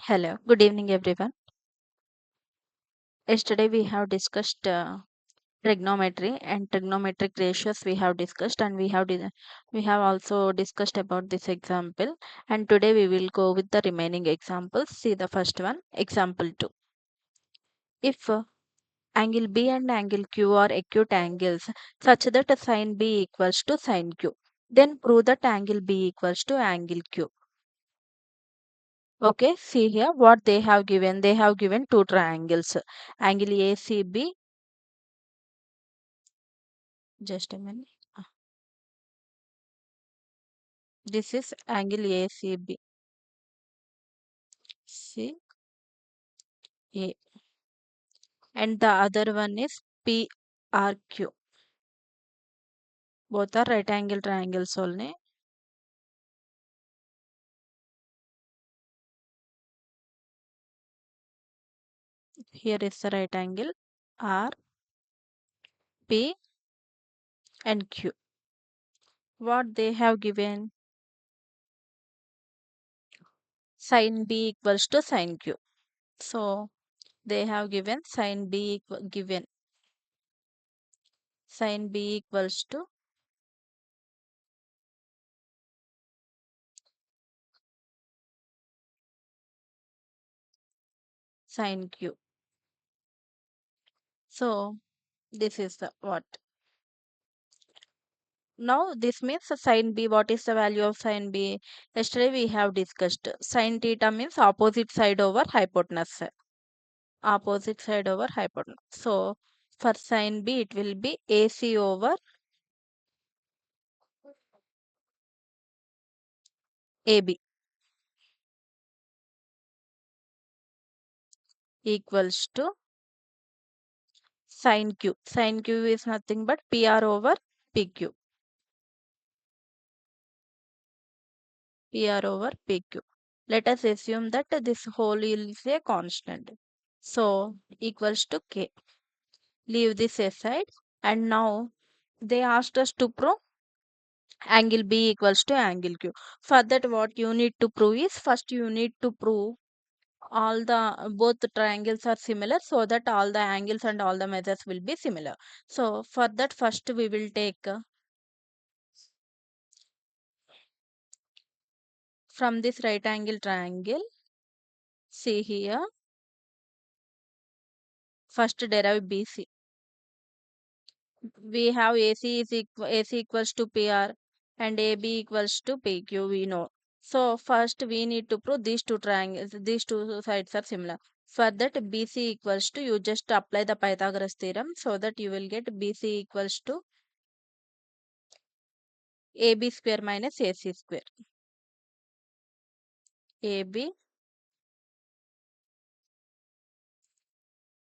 Hello, good evening, everyone. Yesterday we have discussed trigonometry and trigonometric ratios. We have discussed, and we have also discussed about this example. And today we will go with the remaining examples. See the first one, example two. If angle B and angle Q are acute angles such that sine B equals to sine Q, then prove that angle B equals to angle Q. Okay, see here what they have given. They have given two triangles, angle ACB. Just a minute. This is angle ACB. See A. And the other one is PRQ. Both are right angle triangles only. Here is the right angle R, P and Q. What they have given? Sin B equals to sin Q. So they have given sin B equals to sin Q. So this is the what. Now this means the sin B. What is the value of sin B? Yesterday we have discussed sin theta means opposite side over hypotenuse. Opposite side over hypotenuse. So for sin B it will be AC over AB equals to sin Q. Sin Q is nothing but PR over PQ. PR over PQ. Let us assume that this whole is a constant. So equals to K. Leave this aside. And now they asked us to prove angle B equals to angle Q. For that, what you need to prove is first you need to prove all the both the triangles are similar so that all the angles and all the measures will be similar. So for that, first we will take from this right angle triangle. See here, first derive BC. We have AC equals to PR and AB equals to PQ, we know. So first we need to prove these two triangles, these two sides are similar. For that BC equals to, you just apply the Pythagoras theorem so that you will get BC equals to AB square minus AC square. AB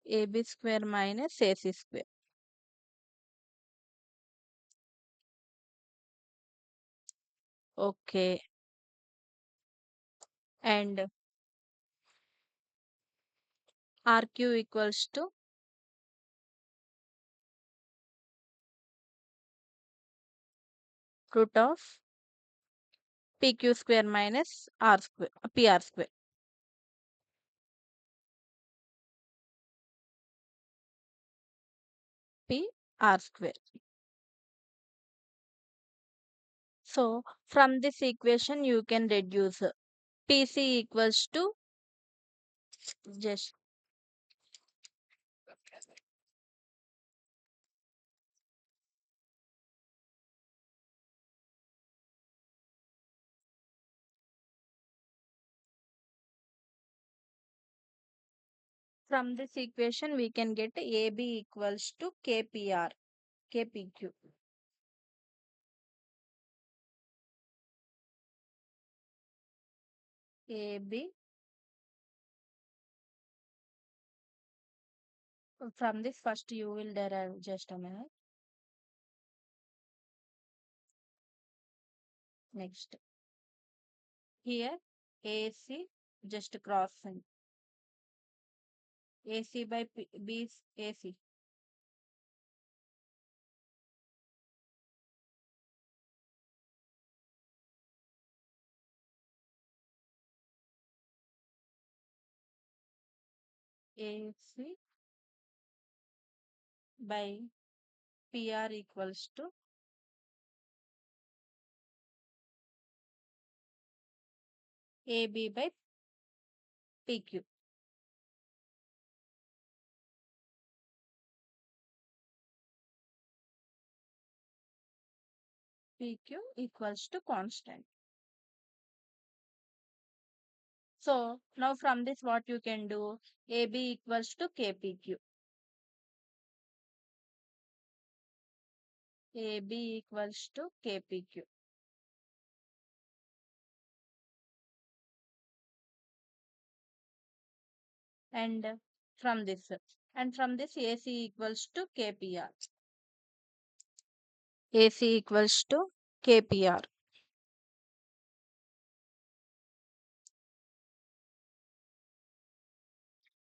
AB square minus AC square. Okay. And RQ equals to root of PQ square minus R square, PR square. PR square. So from this equation you can reduce PC equals to, just from this equation we can get AB equals to KPR, KPQ. AB, from this first you will derive, just a minute. Next here AC, just crossing AC by B is AC. AC by PR equals to AB by PQ. PQ equals to constant. So now from this what you can do? AB equals to KPQ. AB equals to KPQ. And from this AC equals to KPR. AC equals to KPR.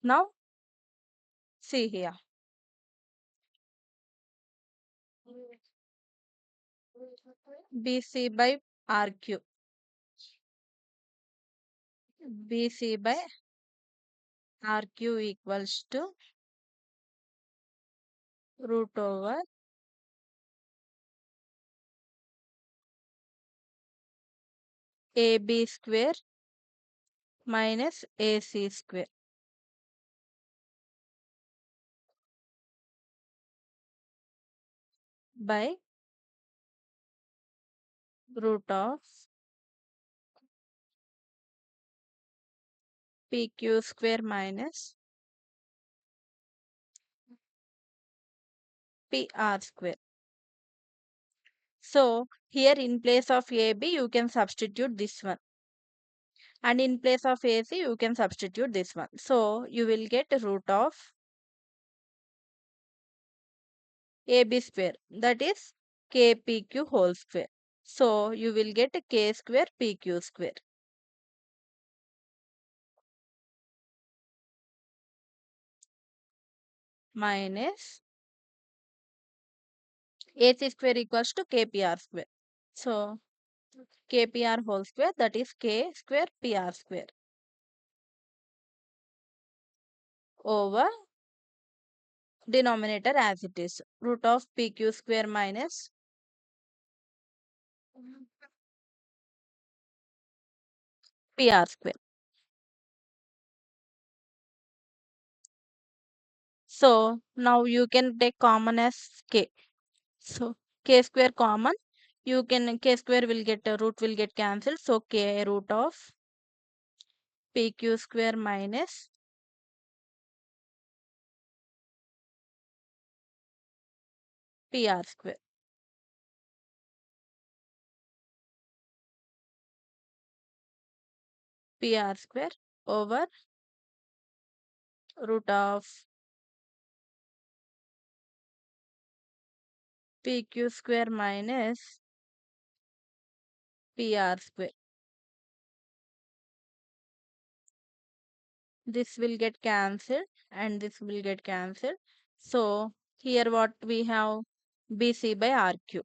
Now see here. BC by RQ. BC by RQ equals to root over AB square minus AC square by root of PQ square minus PR square. So here in place of AB you can substitute this one, and in place of AC you can substitute this one. So you will get root of AB square, that is KPQ whole square. So you will get K square PQ square minus AC square equals to KPR square. So KPR whole square, that is K square PR square over denominator as it is root of PQ square minus PR square. So now you can take common as K. So K square common, you can K square will get root will get cancelled. So K root of PQ square minus PR square. PR square over root of PQ square minus PR square. This will get cancelled and this will get cancelled. So here what we have, BC by RQ.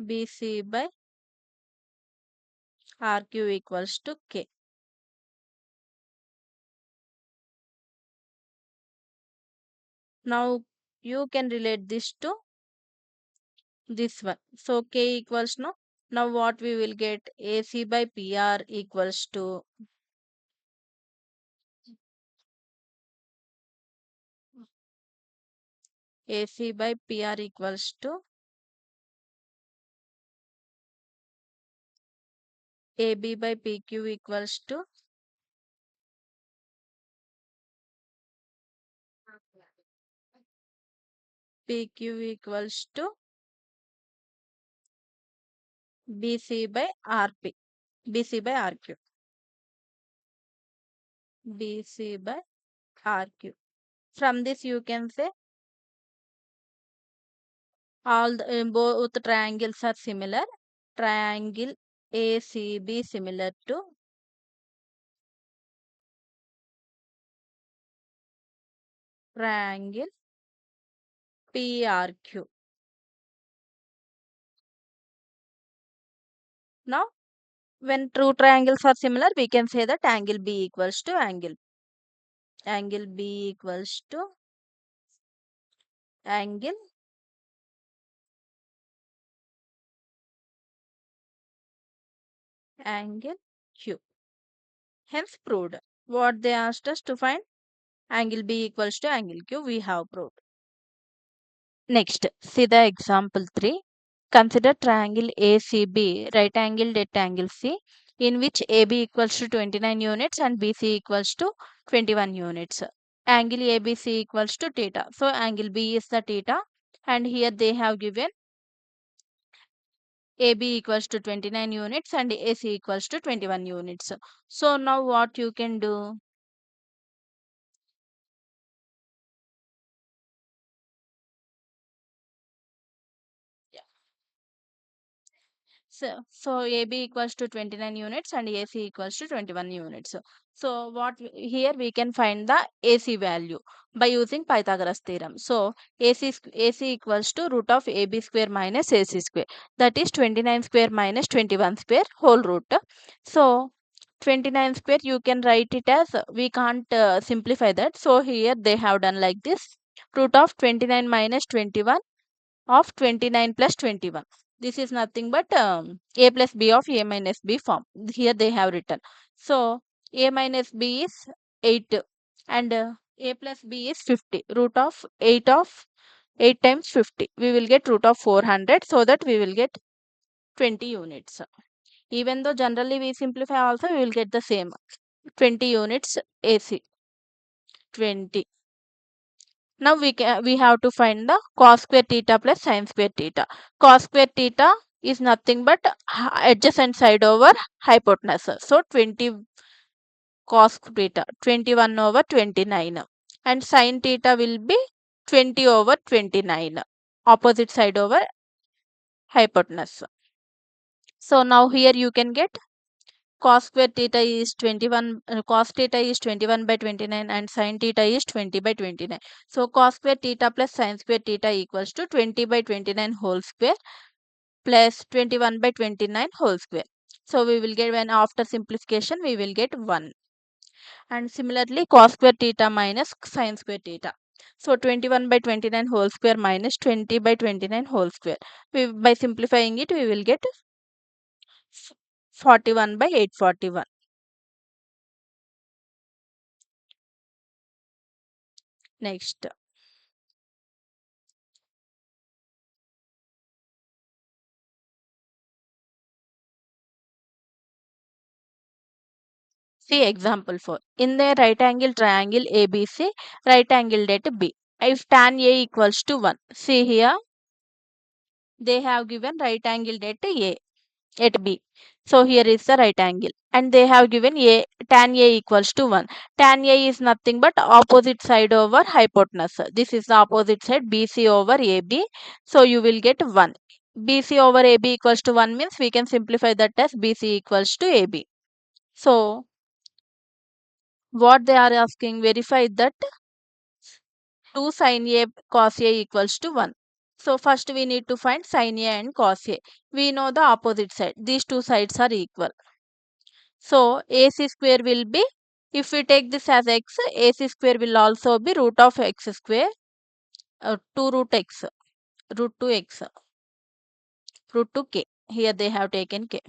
BC by RQ equals to K. Now you can relate this to this one. So K equals no. Now what we will get, AC by PR equals to AC by PR equals to AB by PQ equals to PQ equals to BC by RP. BC by RQ. BC by RQ. From this you can say all the, both triangles are similar. Triangle ACB similar to triangle PRQ. Now when two triangles are similar, we can say that angle B equals to angle angle B equals to angle angle Q. Hence proved. What they asked us to find? Angle B equals to angle Q. We have proved. Next, see the example 3. Consider triangle ACB, right angled at angle C, in which AB equals to 29 units and BC equals to 21 units. Angle ABC equals to theta. So, angle B is the theta, and here they have given AB equals to 29 units and AC equals to 21 units. So, now what you can do? So AB equals to 29 units and AC equals to 21 units. So here we can find the AC value by using Pythagoras theorem. So AC equals to root of AB square minus AC square. That is 29 square minus 21 square whole root. So 29 square you can write it as, we can't simplify that. So here they have done like this. Root of 29 minus 21 of 29 plus 21. This is nothing but a plus b of a minus b form. Here they have written. So a minus b is 8 and a plus b is 50. Root of 8 times 50. We will get root of 400, so that we will get 20 units. Even though generally we simplify also, we will get the same 20 units AC. 20. Now we have to find the cos square theta plus sin square theta. Cos square theta is nothing but adjacent side over hypotenuse. So 20 cos theta, 21 over 29. And sin theta will be 20 over 29. Opposite side over hypotenuse. So now here you can get cos square theta is 21, cos theta is 21 by 29 and sin theta is 20 by 29. So cos square theta plus sin square theta equals to 20 by 29 whole square plus 21 by 29 whole square. So we will get, when after simplification we will get 1. And similarly cos square theta minus sin square theta. So 21 by 29 whole square minus 20 by 29 whole square. By simplifying it we will get 41 by 841. Next. See example 4. In the right angle triangle ABC, right angled at B. If tan A equals to 1. See here, they have given right angled at A, at B. So here is the right angle. And they have given A, tan A equals to 1. Tan A is nothing but opposite side over hypotenuse. This is the opposite side, BC over AB. So you will get 1. BC over AB equals to 1 means we can simplify that as BC equals to AB. So what they are asking, verify that 2 sin A cos A equals to 1. So first we need to find sin A and cos A. We know the opposite side. These two sides are equal. So AC square will be, if we take this as x, AC square will also be root of x square, 2 root x, root 2x, root 2k. Here they have taken k.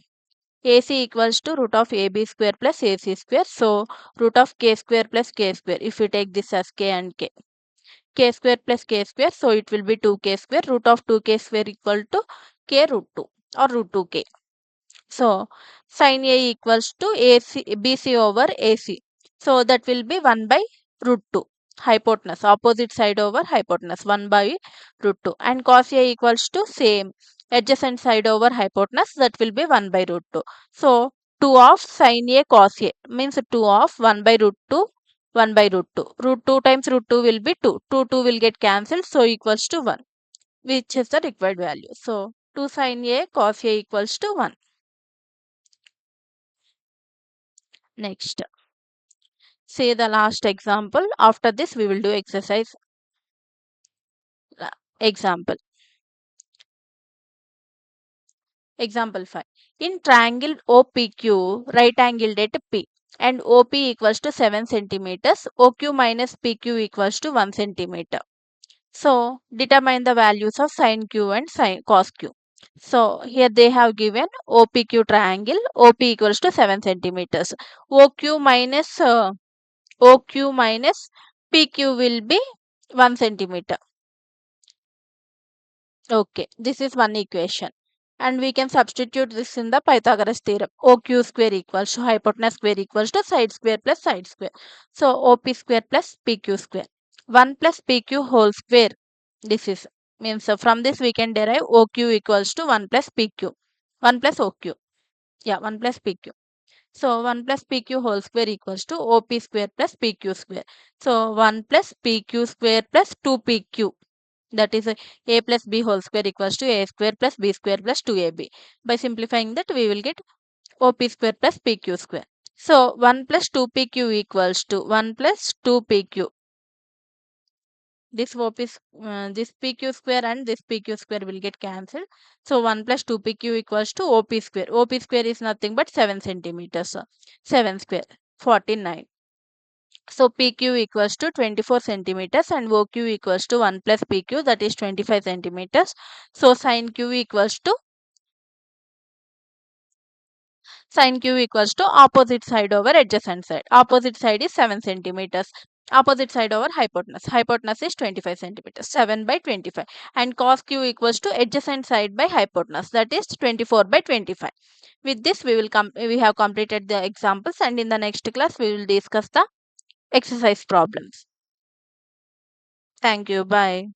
AC equals to root of AB square plus AC square. So root of k square plus k square. If we take this as k and k square plus k square, so it will be 2k square. Root of 2k square equal to k root 2 or root 2k. So sin A equals to BC over AC. So that will be 1 by root 2. Hypotenuse, opposite side over hypotenuse, 1 by root 2. And cos A equals to same, adjacent side over hypotenuse, that will be 1 by root 2. So 2 of sin A cos A means 2 of 1 by root 2, 1 by root 2. Root 2 times root 2 will be 2. 2 will get cancelled, so equals to 1, which is the required value. So 2 sin A cos A equals to 1. Next, say the last example. After this, we will do exercise example. Example 5. In triangle OPQ, right angled at P. and OP equals to 7 centimeters. OQ minus PQ equals to 1 centimeter. So determine the values of sin Q and sin cos Q. So here they have given OPQ triangle. OP equals to 7 centimeters. OQ minus OQ minus PQ will be 1 centimeter. Okay, this is one equation. And we can substitute this in the Pythagoras theorem. OQ square equals to hypotenuse square equals to side square plus side square. So OP square plus PQ square. 1 plus PQ whole square. This is means from this we can derive OQ equals to 1 plus PQ. 1 plus OQ. Yeah, 1 plus PQ. So 1 plus PQ whole square equals to OP square plus PQ square. So 1 plus PQ square plus 2PQ. That is a plus b whole square equals to a square plus b square plus 2ab. By simplifying that, we will get OP square plus PQ square. So 1 plus 2PQ equals to 1 plus 2PQ. This OP is this PQ square and this PQ square will get cancelled. So 1 plus 2PQ equals to OP square. OP square is nothing but 7 centimeters. 7 square 49. So PQ equals to 24 centimeters and OQ equals to 1 plus PQ, that is 25 centimeters. So sin Q equals to opposite side over adjacent side. Opposite side is 7 centimeters. Opposite side over hypotenuse. Hypotenuse is 25 centimeters. 7 by 25. And cos Q equals to adjacent side by hypotenuse, that is 24 by 25. With this we have completed the examples, and in the next class we will discuss the exercise problems. Thank you. Bye.